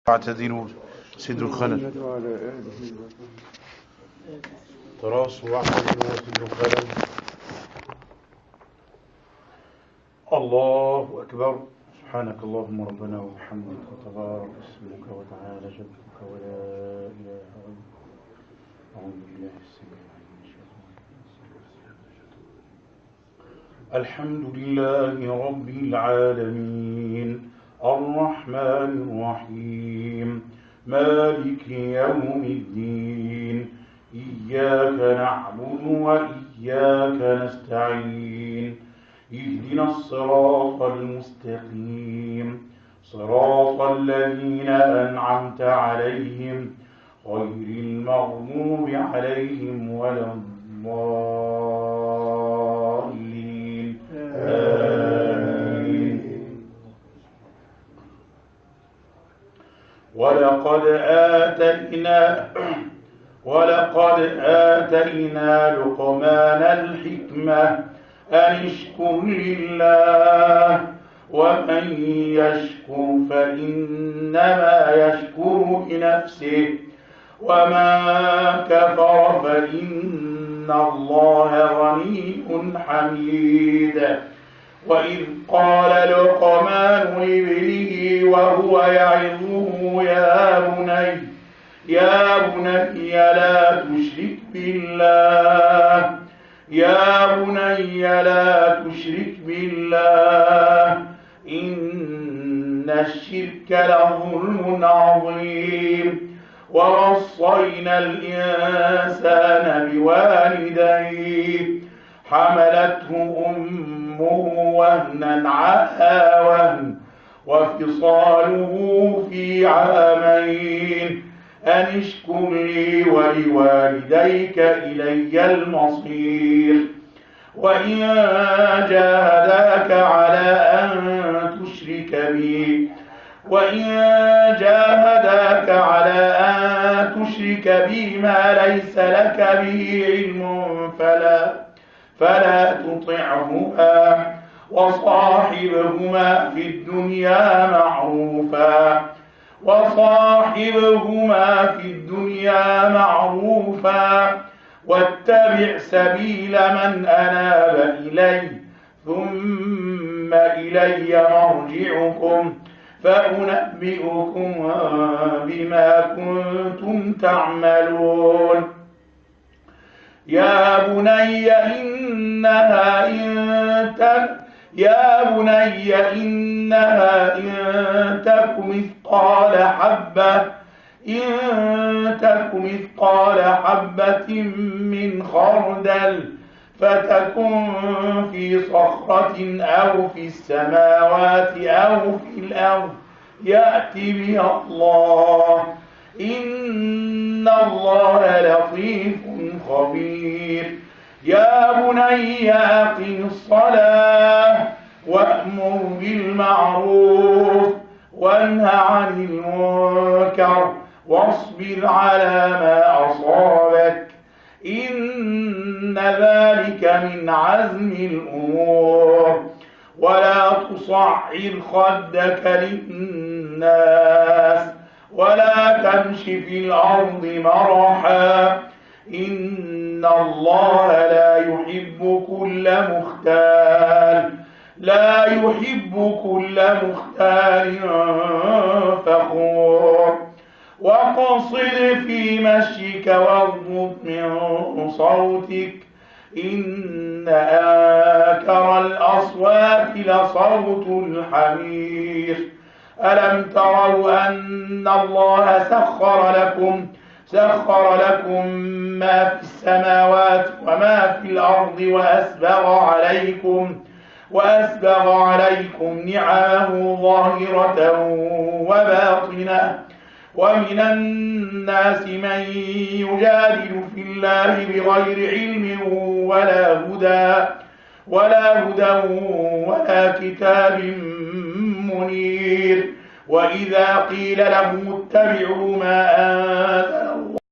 واعتدلوا سدوا الخلل تراصوا واعتدلوا وسدوا الخلل. الله أكبر. سبحانك اللهم ربنا وبحمدك وتبارك اسمك وتعالى جدك ولا إله غيرك. أعوذ بالله السميع العليم من الشيطان الرجيم. الحمد لله رب العالمين الرحمن الرحيم مالك يوم الدين إياك نعبد وإياك نستعين اهدنا الصراط المستقيم صراط الذين أنعمت عليهم غير المغضوب عليهم ولا الضالين آمين. ولقد آتينا لقمان الحكمة أن اشكر لله ومن يشكر فإنما يشكر لنفسه ومن كفر فإن الله غني حميد. وإذ قال لقمان لابنه وهو يعظه يا بني لا تشرك بالله إن الشرك لظلم عظيم. ووصينا الإنسان بوالديه حملته أمه وهنا على وهن وفصاله في عامين أن اشكر لي ولوالديك إلي المصير. وإن جاهداك على أن تشرك بي ما ليس لك به علم فلا تطعهما وصاحبهما في الدنيا معروفا واتبع سبيل من أناب إلي ثم إلي مرجعكم فأنبئكم بما كنتم تعملون. يا بني إنها إن تك مثقال حبة من خردل فتكن في صخرة أو في السماوات أو في الأرض يأت بها الله إن الله لطيف خبير. يا بني أقم الصلاة وأمر بالمعروف وانه عن المنكر واصبر على ما أصابك إن ذلك من عزم الأمور. ولا تصعر خدك للناس ولا تمش في الأرض مرحا إن الله لا يحب كل مختال فخور. وقصد في مشيك واغضض من صوتك إن أنكر الأصوات لصوت الحمير. ألم تروا أن الله سخر لكم ما في السماوات وما في الأرض وأسبغ عليكم نعمه ظاهرة وباطنة. ومن الناس من يجادل في الله بغير علم ولا هدى ولا كتاب منير. وإذا قيل له اتبعوا ما أنزل الله